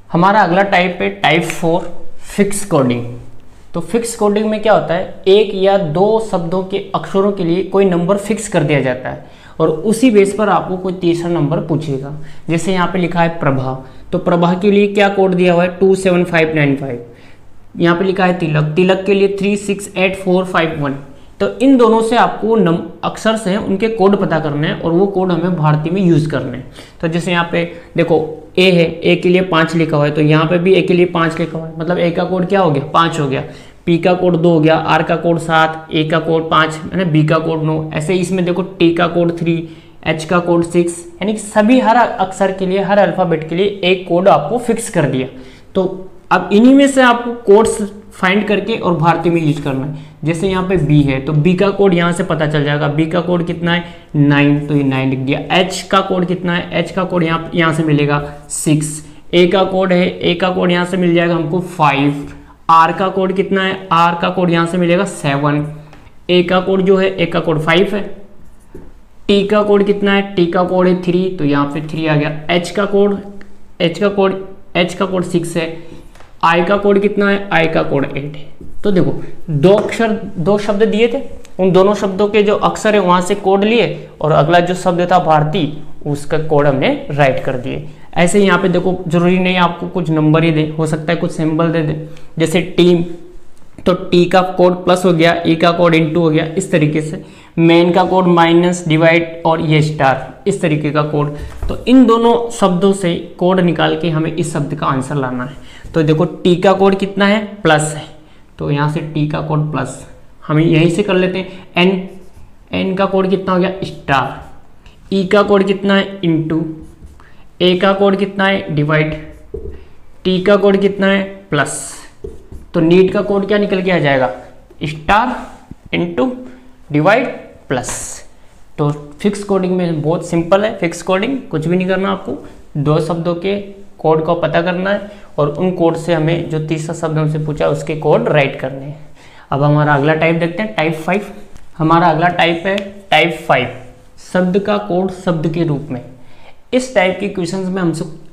हमारा अगला टाइप है टाइप 4 फिक्स कोडिंग। तो फिक्स कोडिंग में क्या होता है, एक या दो शब्दों के अक्षरों के लिए कोई नंबर फिक्स कर दिया जाता है और उसी बेस पर आपको कोई तीसरा नंबर पूछेगा। जैसे यहाँ पे लिखा है प्रभा, तो प्रभा के लिए क्या कोड दिया हुआ है 27595। यहाँ पे लिखा है तिलक, तिलक के लिए 368451। तो इन दोनों से आपको अक्षर से उनके कोड पता करने हैं और वो कोड हमें भारतीय में यूज करने हैं। तो जैसे यहाँ पे देखो ए है, ए के लिए 5 लिखा हुआ है, तो यहाँ पे भी ए के लिए 5 लिखा हुआ है, मतलब ए का कोड क्या हो गया 5 हो गया, पी का कोड 2 हो गया, आर का कोड 7, ए का कोड 5 है ना, बी का कोड 9, ऐसे इसमें देखो टी का कोड 3, एच का कोड 6, यानी कि सभी हर अक्षर के लिए, हर अल्फाबेट के लिए एक कोड आपको फिक्स कर दिया। तो अब इन्हीं में से आपको कोड्स फाइंड करके और भारतीय में यूज करना है। जैसे यहाँ पे बी है, तो बी का कोड यहाँ से पता चल जाएगा, बी का कोड कितना है 9, तो ये 9 लिख दिया। एच का कोड कितना है, एच का कोड यहाँ से मिलेगा 6, ए का कोड है, ए का कोड यहाँ से मिल जाएगा हमको 5, आर का कोड कितना है, आर का कोड यहाँ से मिलेगा 7, ए का कोड जो है, ए का कोड 5 है, टी का कोड कितना है, टी का कोड है 3, तो यहाँ पे 3 आ गया। एच का कोड 6 है, आई का कोड कितना है, आई का कोड 8 है। तो देखो दो शब्द दिए थे, उन दोनों शब्दों के जो अक्षर है वहां से कोड लिए और अगला जो शब्द था भारतीय उसका कोड हमने राइट कर दिए। ऐसे यहाँ पे देखो जरूरी नहीं आपको कुछ नंबर ही दे, हो सकता है कुछ सिंबल दे दे, जैसे टीम, तो टी का कोड प्लस हो गया, ई का कोड इनटू हो गया, इस तरीके से मेन का कोड माइनस, डिवाइड और ये स्टार, इस तरीके का कोड। तो इन दोनों शब्दों से कोड निकाल के हमें इस शब्द का आंसर लाना है। तो देखो टी का कोड कितना है प्लस है, तो यहाँ से टी का कोड प्लस, हम यहीं से कर लेते हैं। एन का कोड कितना हो गया स्टार, ई का कोड कितना है इनटू, ए का कोड कितना है डिवाइड, टी का कोड कितना है प्लस। तो नीट का कोड क्या निकल के आ जाएगा स्टार इनटू डिवाइड प्लस। तो फिक्स कोडिंग में बहुत सिंपल है, फिक्स कोडिंग कुछ भी नहीं करना, आपको दो शब्दों के कोड को पता करना है और उन कोड से हमें जो तीसरा शब्द हमसे पूछा उसके कोड राइट करने हैं। अब हमारा अगला टाइप देखते हैं टाइप 5। हमारा अगला टाइप है टाइप 5, शब्द का कोड शब्द के रूप में। इस टाइप के क्वेश्चंस में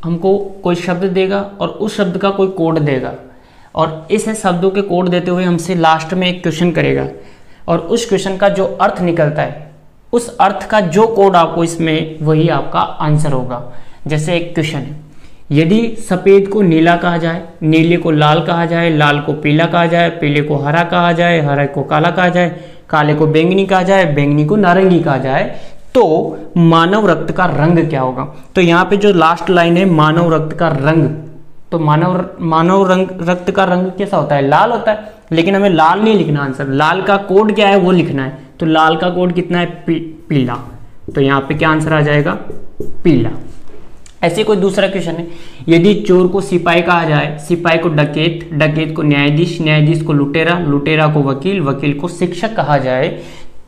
हमको कोई शब्द देगा और उस शब्द का कोई कोड देगा और इस शब्दों के कोड देते हुए हमसे लास्ट में एक क्वेश्चन करेगा और उस क्वेश्चन का जो अर्थ निकलता है उस अर्थ का जो कोड आपको इसमें वही आपका आंसर होगा। जैसे एक क्वेश्चन है, यदि सफ़ेद को नीला कहा जाए, नीले को लाल कहा जाए, लाल को पीला कहा जाए, पीले को हरा कहा जाए, हरे को काला कहा जाए, काले को बैंगनी कहा जाए, बैंगनी को नारंगी कहा जाए, तो मानव रक्त का रंग क्या होगा। तो यहाँ पे जो लास्ट लाइन है मानव रक्त का रंग, तो मानव रक्त का रंग कैसा होता है लाल होता है, लेकिन हमें लाल नहीं लिखना आंसर, लाल का कोड क्या है वो लिखना है। तो लाल का कोड कितना है पीला, तो यहाँ पे क्या आंसर आ जाएगा पीला। ऐसे कोई दूसरा क्वेश्चन है, यदि चोर को सिपाही कहा जाए, सिपाही को डकैत, डकैत को न्यायाधीश, न्यायाधीश को लुटेरा, लुटेरा को वकील, वकील को शिक्षक कहा जाए,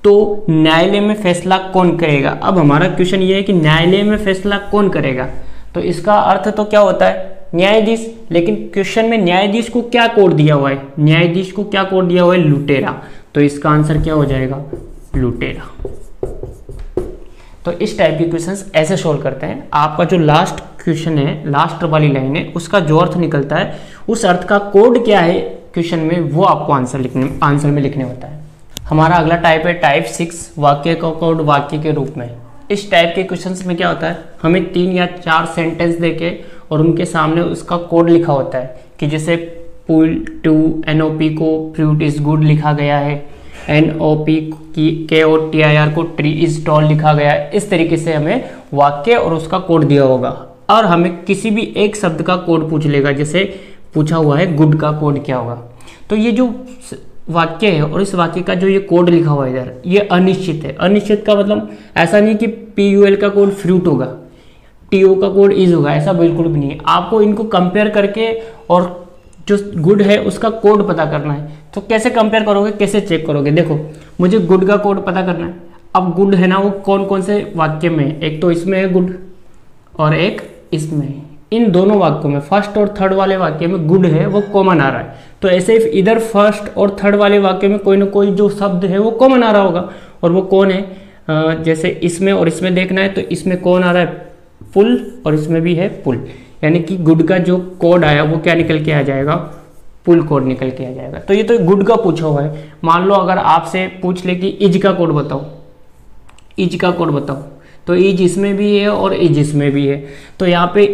तो न्यायालय में फैसला कौन करेगा। अब हमारा क्वेश्चन ये है कि न्यायालय में फैसला कौन करेगा, तो इसका अर्थ तो क्या होता है न्यायाधीश, लेकिन क्वेश्चन में न्यायाधीश को क्या कोड दिया हुआ है, न्यायाधीश को क्या कोड दिया हुआ है लुटेरा, तो इसका आंसर क्या हो जाएगा लुटेरा। तो इस टाइप के क्वेश्चंस ऐसे सोल्व करते हैं। आपका जो लास्ट क्वेश्चन है, लास्ट वाली लाइन है, उसका जो अर्थ निकलता है उस अर्थ का कोड क्या है क्वेश्चन में वो आपको आंसर में लिखने होता है। हमारा अगला टाइप है टाइप 6, वाक्य का कोड वाक्य के रूप में। इस टाइप के क्वेश्चंस में क्या होता है, हमें 3 या 4 सेंटेंस देके और उनके सामने उसका कोड लिखा होता है कि जैसे पुल टू NOP को फ्रूट इज गुड लिखा गया है, NOP की KOTIR को ट्री इज टॉल लिखा गया है। इस तरीके से हमें वाक्य और उसका कोड दिया होगा और हमें किसी भी एक शब्द का कोड पूछ लेगा, जैसे पूछा हुआ है गुड का कोड क्या होगा। तो ये जो वाक्य है और इस वाक्य का जो ये कोड लिखा हुआ है इधर, ये अनिश्चित है। अनिश्चित का मतलब ऐसा नहीं कि PUL का कोड फ्रूट होगा, TO का कोड इज होगा, ऐसा बिल्कुल भी नहीं है। आपको इनको कंपेयर करके और जो गुड है उसका कोड पता करना है। तो कैसे कंपेयर करोगे, कैसे चेक करोगे, देखो मुझे गुड का कोड पता करना है। अब गुड है ना वो कौन कौन से वाक्य में, एक तो इसमें है गुड और एक इसमें है। इन दोनों वाक्यों में फर्स्ट और थर्ड वाले वाक्य में गुड है वो कॉमन आ रहा है, तो ऐसे इधर फर्स्ट और थर्ड वाले वाक्य में कोई ना कोई जो शब्द है वो कॉमन आ रहा होगा और वो कौन है। जैसे इसमें और इसमें देखना है तो इसमें कौन आ रहा है पुल और इसमें भी है पुल। यानी कि गुड का जो कोड आया वो क्या निकल के आ जाएगा, पुल कोड निकल के आ जाएगा। तो ये तो गुड का पूछा हुआ है। मान लो अगर आपसे पूछ ले कि इज का कोड बताओ, इज का कोड बताओ, तो इज इसमें भी है और इज इसमें भी है। तो यहाँ पे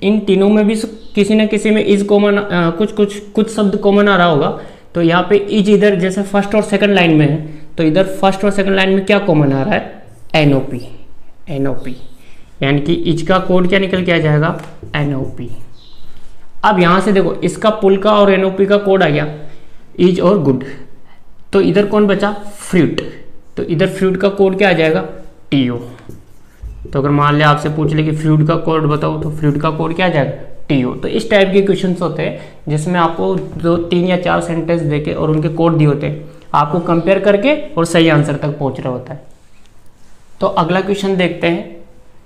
इन तीनों में भी किसी न किसी में इज कॉमन, कुछ शब्द कॉमन आ रहा होगा। तो यहाँ पे इज इधर जैसे फर्स्ट और सेकंड लाइन में है, तो इधर फर्स्ट और सेकंड लाइन में क्या कॉमन आ रहा है, एनओपी, एनओपी, यानी कि इज का कोड क्या निकल के आ जाएगा, एनओपी। अब यहाँ से देखो इसका पुल का और एनओपी का कोड आ गया, इज और गुड। तो इधर कौन बचा, फ्रूट। तो इधर फ्रूट का कोड क्या आ जाएगा, टीओ। तो अगर मान लिया आपसे पूछ ले कि फ्रूट का कोड बताओ, तो फ्रूट का कोड क्या आ जाएगा, टीओ। तो इस टाइप के क्वेश्चंस होते हैं जिसमें आपको 2, 3 या 4 सेंटेंस देके और उनके कोड दिए होते हैं, आपको कंपेयर करके और सही आंसर तक पहुंच रहा होता है। तो अगला क्वेश्चन देखते हैं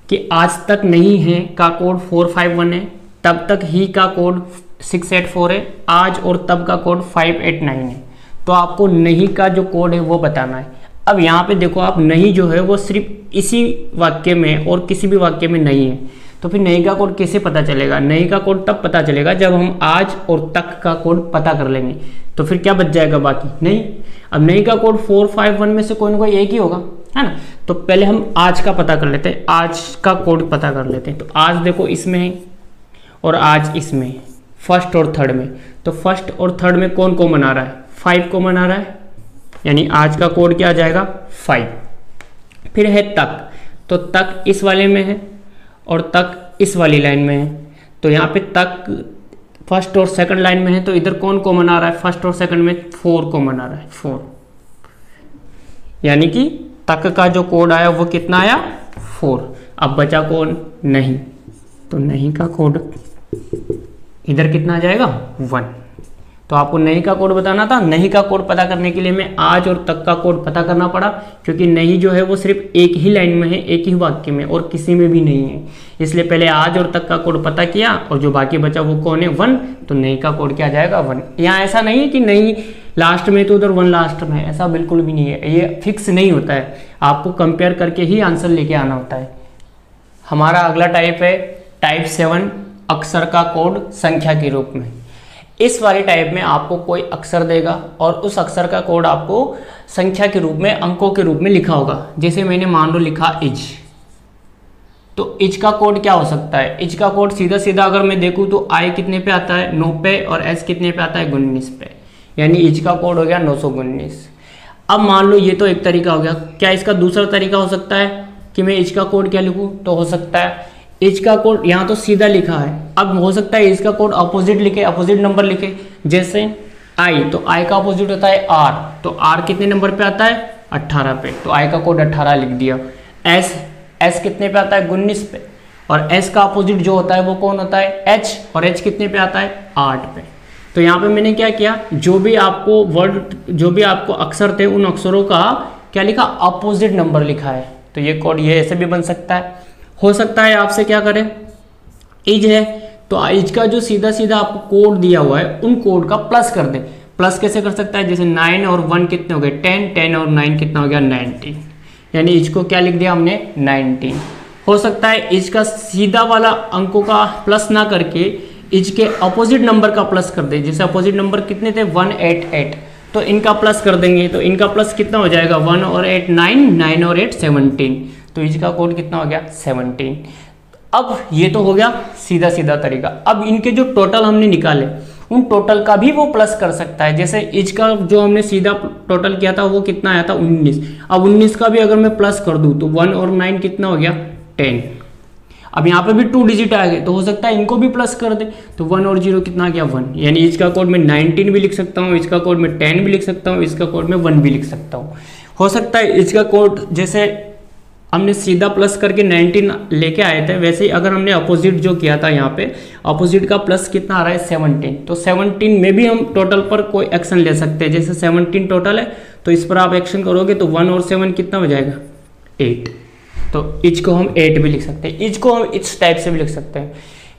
कि आज तक नहीं है का कोड 451 है, तब तक ही का कोड 684 है, आज और तब का कोड 589 है। तो आपको नहीं का जो कोड है वो बताना है। अब यहाँ पे देखो आप, नहीं जो है वो सिर्फ इसी वाक्य में और किसी भी वाक्य में नहीं है, तो फिर नहीं का कोड कैसे पता चलेगा, नहीं का कोड तब पता चलेगा जब हम आज और तक का कोड पता कर लेंगे। तो फिर क्या बच जाएगा बाकी, नहीं। अब नहीं का कोड 451 में से कोई ना कोई एक ही होगा, है ना। तो पहले हम आज का पता कर लेते हैं, आज का कोड पता कर लेते हैं। तो आज देखो इसमें है और आज इसमें है, फर्स्ट और थर्ड में। तो फर्स्ट और थर्ड में कौन कॉमन आ रहा है, 5 कॉमन आ रहा है, यानी आज का कोड क्या आ जाएगा, 5। फिर है तक, तो तक इस वाले में है और तक इस वाली लाइन में है। तो यहाँ पे तक फर्स्ट और सेकंड लाइन में है, तो इधर कौन कॉमन आ रहा है, फर्स्ट और सेकंड में 4 कॉमन आ रहा है, 4। यानी कि तक का जो कोड आया वो कितना आया, 4। अब बचा कौन, नहीं। तो नहीं का कोड इधर कितना आ जाएगा, 1। तो आपको नहीं का कोड बताना था। नहीं का कोड पता करने के लिए मैं आज और तक का कोड पता करना पड़ा, क्योंकि नहीं जो है वो सिर्फ एक ही लाइन में है, एक ही वाक्य में, और किसी में भी नहीं है। इसलिए पहले आज और तक का कोड पता किया और जो बाकी बचा वो कौन है, 1। तो नहीं का कोड क्या आ जाएगा, 1। यहाँ ऐसा नहीं है कि नहीं लास्ट में तो उधर 1 लास्ट में है, ऐसा बिल्कुल भी नहीं है। ये फिक्स नहीं होता है, आपको कंपेयर करके ही आंसर लेके आना होता है। हमारा अगला टाइप है टाइप 7, अक्षर का कोड संख्या के रूप में। इस वाले टाइप में आपको कोई अक्षर देगा और उस अक्षर का कोड आपको संख्या के रूप में, अंकों के रूप में लिखा होगा। जैसे मैंने मान लो लिखा इज, तो इज का कोड क्या हो सकता है, इज का कोड सीधा सीधा अगर मैं देखूं तो आई कितने पे आता है, 9 पे, और एस कितने पे आता है, 19 पे। यानी इज का कोड हो गया 919। अब मान लो ये तो एक तरीका हो गया, क्या इसका दूसरा तरीका हो सकता है कि मैं इज का कोड क्या लिखूं, तो हो सकता है इज का कोड यहाँ तो सीधा लिखा है, अब हो सकता है इसका कोड अपोजिट लिखे, अपोजिट नंबर लिखे। जैसे आई, तो आई का अपोजिट होता है आर, तो आर कितने नंबर पे आता है, 18 पे, तो आई का कोड 18 लिख दिया। एस, एस कितने पे आता है, 19 पे, और एस का अपोजिट जो होता है वो कौन होता है, एच, और एच कितने पे आता है, 8 पे। तो यहाँ पे मैंने क्या किया, जो भी आपको वर्ड, जो भी आपको अक्षर थे उन अक्षरों का क्या लिखा, अपोजिट नंबर लिखा है। तो ये कोड ये ऐसे भी बन सकता है। हो सकता है आपसे क्या करें, इज है तो इज का जो सीधा सीधा आपको कोड दिया हुआ है उन कोड का प्लस कर दे। प्लस कैसे कर सकता है, जैसे 9 और 1 कितने हो गए, 10, 10 और 9 कितना हो गया, 19। यानी इज को क्या लिख दिया हमने, 19। हो सकता है इज का सीधा वाला अंकों का प्लस ना करके इज के अपोजिट नंबर का प्लस कर दे। जैसे अपोजिट नंबर कितने थे, 188, तो इनका प्लस कर देंगे, तो इनका प्लस कितना हो जाएगा, 1 और 8 9, 9 और 8 17। तो इज का कोड कितना हो गया, 17। अब ये तो हो गया सीधा सीधा तरीका। अब इनके जो टोटल हमने निकाले उन टोटल का भी वो प्लस कर सकता है। जैसे इज का जो हमने सीधा टोटल किया था वो कितना आया था, 19। अब 19 का भी अगर मैं प्लस कर दूं तो 1 और 9 कितना हो गया, 10। अब यहाँ पे भी 2 डिजिट आ गए, तो हो सकता है इनको भी प्लस कर दे, तो 1 और 0 कितना आ गया, 1। यानी इसका कोड में 19 भी लिख सकता हूँ, इसका कोड में 10 भी लिख सकता हूँ, इसका कोड में 1 भी लिख सकता हूँ। हो सकता है इसका कोड जैसे हमने सीधा प्लस करके 19 लेके आए थे, वैसे ही अगर हमने अपोजिट जो किया था, यहाँ पे अपोजिट का प्लस कितना आ रहा है, 17। तो 17 में भी हम टोटल पर कोई एक्शन ले सकते हैं। जैसे 17 टोटल है तो इस पर आप एक्शन करोगे तो 1 और 7 कितना हो जाएगा, 8। तो इज को हम 8 भी लिख सकते हैं। इज को हम इस टाइप से भी लिख सकते हैं।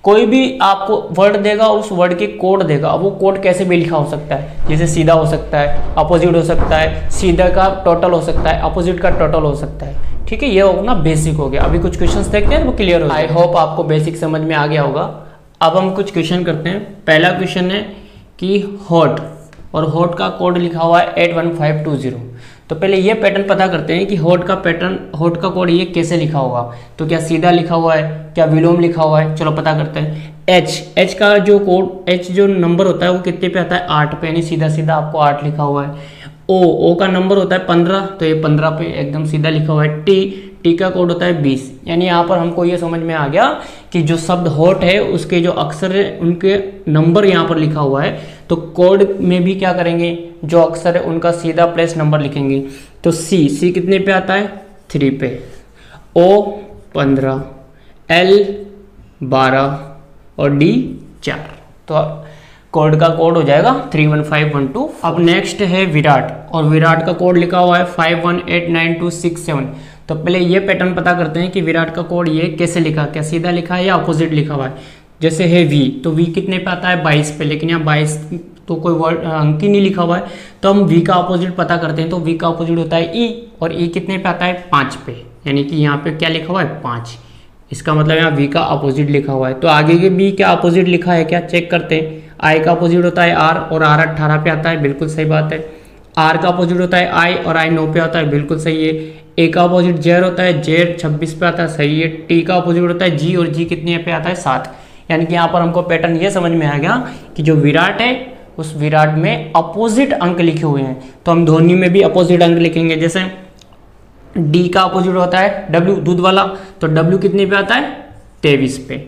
कोई भी आपको वर्ड देगा, उस वर्ड के कोड देगा, अब वो कोड कैसे भी लिखा हो सकता है। जैसे सीधा हो सकता है, अपोजिट हो सकता है, सीधा का टोटल हो सकता है, अपोजिट का टोटल हो सकता है। ठीक है, ये अपना बेसिक हो गया। अभी कुछ क्वेश्चंस देखते हैं वो क्लियर हो गया। आई होप आपको बेसिक समझ में आ गया होगा। अब हम कुछ क्वेश्चन करते हैं। पहला क्वेश्चन है कि हॉट, और हॉट का कोड लिखा हुआ है 81520। तो पहले ये पैटर्न पता करते हैं कि हॉट का पैटर्न, हॉट का कोड ये कैसे लिखा होगा। तो क्या सीधा लिखा हुआ है, क्या विलोम लिखा हुआ है, चलो पता करते हैं। एच का जो कोड, एच जो नंबर होता है वो कितने पे आता है, 8 पे, यानी सीधा सीधा आपको 8 लिखा हुआ है। ओ का नंबर होता है 15, तो ये 15 पे एकदम सीधा लिखा हुआ है। टी का कोड होता है 20, यानी यहाँ पर हमको ये समझ में आ गया कि जो शब्द हॉट है उसके जो अक्षर है उनके नंबर यहाँ पर लिखा हुआ है। तो कोड में भी क्या करेंगे, जो अक्षर है उनका सीधा प्लेस नंबर लिखेंगे। तो सी कितने पे आता है, 3 पे, ओ 15, एल 12 और डी 4। तो कोड का कोड हो जाएगा 31512। अब नेक्स्ट है विराट, और विराट का कोड लिखा हुआ है 518926 तो पहले ये पैटर्न पता करते हैं कि विराट का कोड ये कैसे लिखा, क्या सीधा लिखा है या अपोजिट लिखा हुआ है। जैसे है वी, तो वी कितने पे आता है, 22 पे, लेकिन यहाँ 22 तो कोई वर्ड अंक ही नहीं लिखा हुआ है। तो हम वी का अपोजिट पता करते हैं, तो वी का अपोजिट होता है ई, और ई कितने पे आता है, 5 पे, यानी कि यहाँ पे क्या लिखा हुआ है, 5। इसका मतलब यहाँ वी का अपोजिट लिखा हुआ है। तो आगे के बी क्या अपोजिट लिखा है, क्या चेक करते हैं। आई का अपोजिट होता है आर, और आर 18 पे आता है, बिल्कुल सही बात है। आर का अपोजिट होता है आई, और आई 9 पे आता है, बिल्कुल सही है। ए का अपोजिट जेड होता है, जेड 26 पे आता है, सही है। टी का अपोजिट होता है जी, और जी कितने पे आता है, 7। यानी कि यहाँ पर हमको पैटर्न ये समझ में आ गया कि जो विराट है उस विराट में अपोजिट अंक लिखे हुए हैं। तो हम ध्वनि में भी अपोजिट अंक लिखेंगे। जैसे डी का अपोजिट होता है डब्ल्यू, दूध वाला, तो डब्ल्यू कितने पे आता है, 23 पे।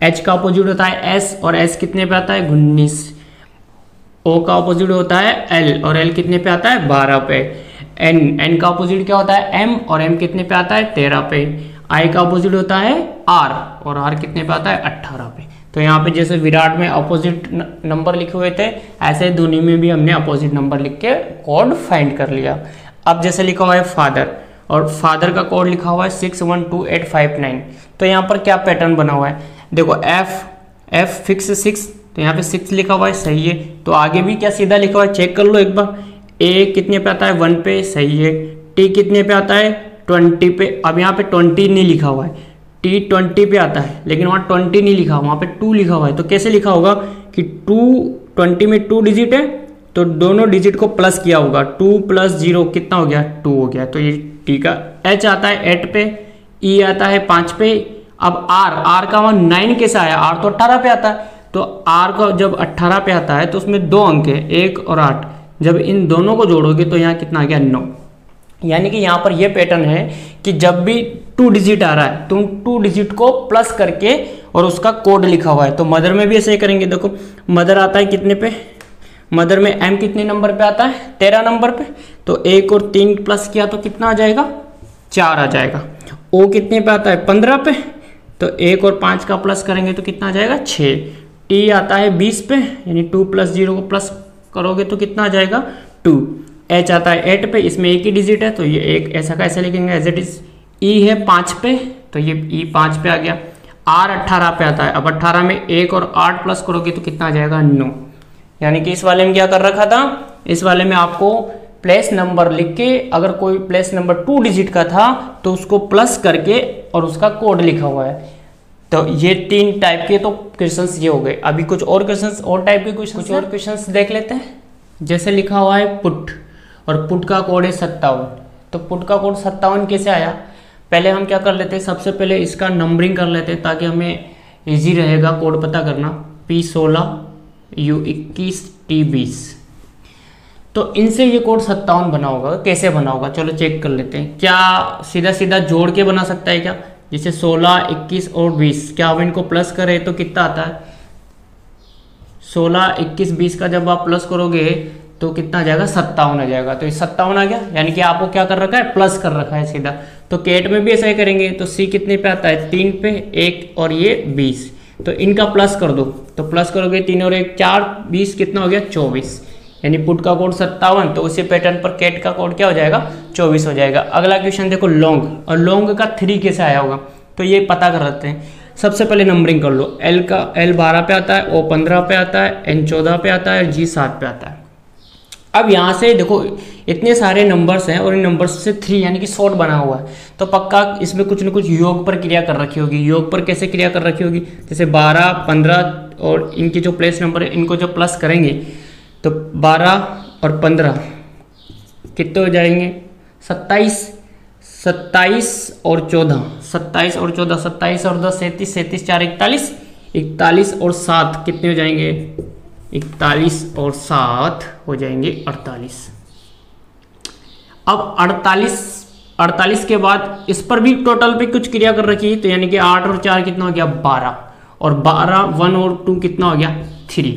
एच का अपोजिट होता है एस, और एस कितने पे आता है, 19। ओ का अपोजिट होता है एल, और एल कितने पे आता है, 12 पे। एन का अपोजिट क्या होता है, एम, और एम कितने पे आता है, 13 पे। आई का अपोजिट होता है आर, और आर कितने पे आता है, 18 पे। तो यहाँ पे जैसे विराट में अपोजिट नंबर लिखे हुए थे, ऐसे ध्वनि में भी हमने अपोजिट नंबर लिख के कोड फाइंड कर लिया। अब जैसे लिखा हुआ है फादर, और फादर का कोड लिखा हुआ है 612859। तो यहाँ पर क्या पैटर्न बना हुआ है, देखो एफ फिक्स 6, तो यहाँ पे 6 लिखा हुआ है, सही है। तो आगे भी क्या सीधा लिखा हुआ है, चेक कर लो एक बार। ए कितने पे आता है, 1 पे, सही है। टी कितने पे आता है, 20 पे। अब यहाँ पे 20 नहीं लिखा हुआ है, टी 20 पे आता है, लेकिन वहाँ 20 नहीं लिखा, वहाँ पे 2 लिखा हुआ है। तो कैसे लिखा होगा कि 20 में 2 डिजिट है, तो दोनों डिजिट को प्लस किया होगा। 2 + 0 कितना हो गया, 2 हो गया। तो ये टी का एच आता है 8 पे, ई आता है 5 पे। अब आर का वहाँ 9 कैसे आया, आर तो 18 पे आता है। तो आर का जब 18 पे आता है तो उसमें 2 अंक है, 1 और 8। जब इन दोनों को जोड़ोगे तो यहाँ कितना आ गया, 9। यानी कि यहाँ पर यह पैटर्न है कि जब भी 2 डिजिट आ रहा है, तुम 2 डिजिट को प्लस करके और उसका कोड लिखा हुआ है। तो मदर में भी ऐसे ही करेंगे। देखो मदर आता है कितने पे, मदर में एम कितने नंबर पे आता है, 13 नंबर पे। तो 1 और 3 प्लस किया तो कितना आ जाएगा, 4 आ जाएगा। ओ कितने पे आता है, 15 पे। तो 1 और 5 का प्लस करेंगे तो कितना आ जाएगा, 6। टी आता है 20 पे, यानी 2 + 0 को प्लस करोगे तो कितना आ जाएगा, 2। एच आता है 8 पे, इसमें एक ही डिजिट है, तो ये एक ऐसा कैसे लिखेंगे, एज इट इज। ई है 5 पे, तो ये ई 5 पे आ गया। आर 18 पे आता है। अब 18 में 1 और 8 प्लस करोगे तो कितना आ जाएगा, 9। यानी कि इस वाले में क्या कर रखा था, इस वाले में आपको प्लेस नंबर लिख के, अगर कोई प्लेस नंबर 2 डिजिट का था तो उसको प्लस करके और उसका कोड लिखा हुआ है। तो ये 3 टाइप के तो क्वेश्चंस ये हो गए। अभी कुछ और क्वेश्चंस, और टाइप के कुछ और क्वेश्चंस देख लेते हैं। जैसे लिखा हुआ है पुट, और पुट का कोड है 57। तो पुट का कोड 57 कैसे आया, पहले हम क्या कर लेते हैं, सबसे पहले इसका नंबरिंग कर लेते हैं ताकि हमें इजी रहेगा कोड पता करना। P16 U21 T20। तो इनसे ये कोड 57 बना होगा। कैसे बना होगा, चलो चेक कर लेते हैं। क्या सीधा सीधा जोड़ के बना सकता है क्या, जैसे 16, 21 और 20, क्या अब इनको प्लस करें तो कितना आता है, 16, 21, 20 का जब आप प्लस करोगे तो कितना आ जाएगा, 57 आ जाएगा। तो ये 57 आ गया, यानी कि आपको क्या कर रखा है, प्लस कर रखा है सीधा। तो केट में भी ऐसा ही करेंगे। तो सी कितने पे आता है, 3 पे, 1 और ये 20। तो इनका प्लस कर दो, तो प्लस करोगे 3 और 1 4, 20 कितना हो गया, 24। यानी पुट का कोड 57, तो उसी पैटर्न पर केट का कोड क्या हो जाएगा, 24 हो जाएगा। अगला क्वेश्चन देखो लॉन्ग, और लॉन्ग का 3 कैसे आया होगा, तो ये पता कर लेते हैं। सबसे पहले नंबरिंग कर लो। L 12 पे आता है, O 15 पे आता है, N 14 पे आता है, G 7 पे आता है। अब यहाँ से देखो इतने सारे नंबर्स हैं और इन नंबर्स से 3 यानी कि शॉर्ट बना हुआ है, तो पक्का इसमें कुछ न कुछ योग पर क्रिया कर रखी होगी। योग पर कैसे क्रिया कर रखी होगी, जैसे 12, 15 और इनके जो प्लेस नंबर है इनको जब प्लस करेंगे तो 12 और 15 कितने हो जाएंगे, 27, 27 और 14, 27 और 14, 27 और 10 37, 37 4 41, 41 और 7 कितने हो जाएंगे, 41 और 7 हो जाएंगे 48। अब 48 के बाद इस पर भी टोटल पे कुछ क्रिया कर रखी है, तो यानी कि 8 और 4 कितना हो गया 12, और 12 1 और 2 कितना हो गया 3।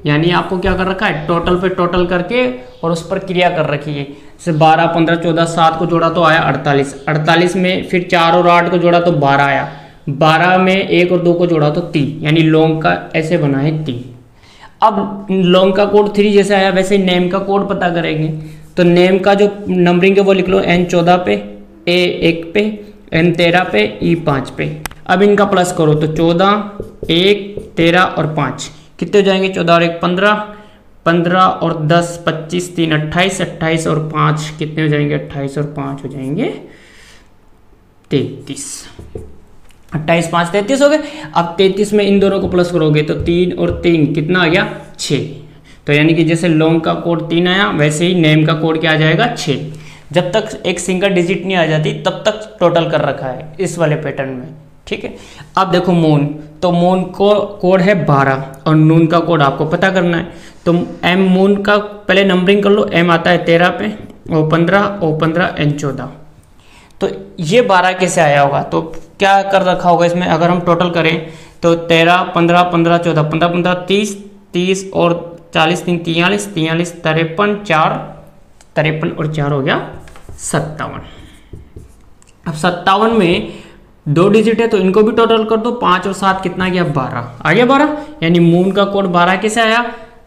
यानी आपको क्या कर रखा है, टोटल पे टोटल करके और उस पर क्रिया कर रखी है। जैसे 12 15 14 7 को जोड़ा तो आया 48, 48 में फिर 4 और 8 को जोड़ा तो 12 आया, 12 में 1 और 2 को जोड़ा तो 3, यानी लॉन्ग का ऐसे बना है 3। अब लॉन्ग का कोड 3 जैसे आया वैसे नेम का कोड पता करेंगे, तो नेम का जो नंबरिंग है वो लिख लो N14 पे, A1 पे, N13 पे, E5 पे। अब इनका प्लस करो तो 14, 1, 13 और 5 कितने हो जाएंगे, 14 और 1 15, 15 और 10 25, 3 28, 28 और 5 कितने हो जाएंगे, 28 और 5 हो जाएंगे 33। 28 5 33 हो गए। अब 33 में इन दोनों को प्लस करोगे तो 3 और 3 कितना आ गया 6। तो यानी कि जैसे लॉन्ग का कोड 3 आया वैसे ही नेम का कोड क्या आ जाएगा 6। जब तक एक सिंगल डिजिट नहीं आ जाती तब तक टोटल कर रखा है इस वाले पैटर्न में, ठीक है। अब देखो मून, तो मून को कोड है 12 और नून का कोड आपको पता करना है, तो एम मून का पहले नंबरिंग कर लो। एम आता है 13 पे, O 15 N 14। तो ये 12 कैसे आया होगा, तो क्या कर रखा होगा इसमें, अगर हम टोटल करें तो 13 15 15 14 15 15 30 30 और 40 3 43 43 53 4 53 और 4 हो गया 57। अब 57 में 2 डिजिट है तो इनको भी टोटल कर दो, 5 और 7 कितना गया 12 आ गया 12। यानी मून का कोड 12 कैसे आया,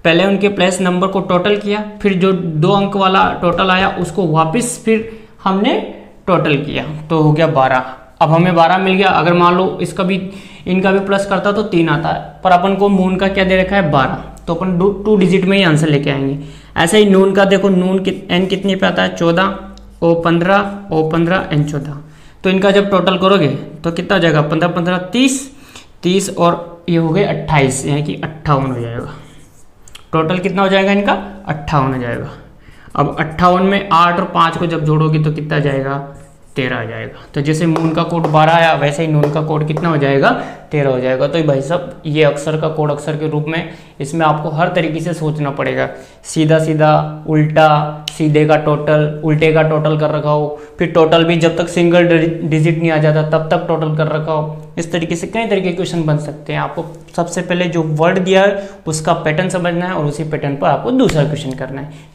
पहले उनके प्लेस नंबर को टोटल किया, फिर जो 2 अंक वाला टोटल आया उसको वापस फिर हमने टोटल किया तो हो गया 12। अब हमें 12 मिल गया। अगर मान लो इसका भी इनका भी प्लस करता तो 3 आता है, पर अपन को मून का क्या दे रखा है 12, तो अपन 2 डिजिट में ही आंसर लेके आएंगे। ऐसे ही नून का देखो, नून एन कितने पे आता है 14, O 15 N 14। तो इनका जब टोटल करोगे तो कितना हो जाएगा 15 15 30 30 और ये हो गए 28, यानी कि 58 हो जाएगा। टोटल कितना हो जाएगा इनका 58 हो जाएगा। अब 58 में 8 और 5 को जब जोड़ोगे तो कितना जाएगा 13 आ जाएगा। तो जैसे मून का कोड 12 आया वैसे ही नून का कोड कितना हो जाएगा 13 हो जाएगा। तो भाई साहब ये अक्षर का कोड अक्षर के रूप में इसमें आपको हर तरीके से सोचना पड़ेगा, सीधा सीधा, उल्टा, सीधे का टोटल, उल्टे का टोटल कर रखा हो, फिर टोटल भी जब तक सिंगल डिजिट नहीं आ जाता तब तक टोटल कर रखा हो। इस तरीके से कई तरीके के क्वेश्चन बन सकते हैं। आपको सबसे पहले जो वर्ड दिया है उसका पैटर्न समझना है और उसी पैटर्न पर आपको दूसरा क्वेश्चन करना है।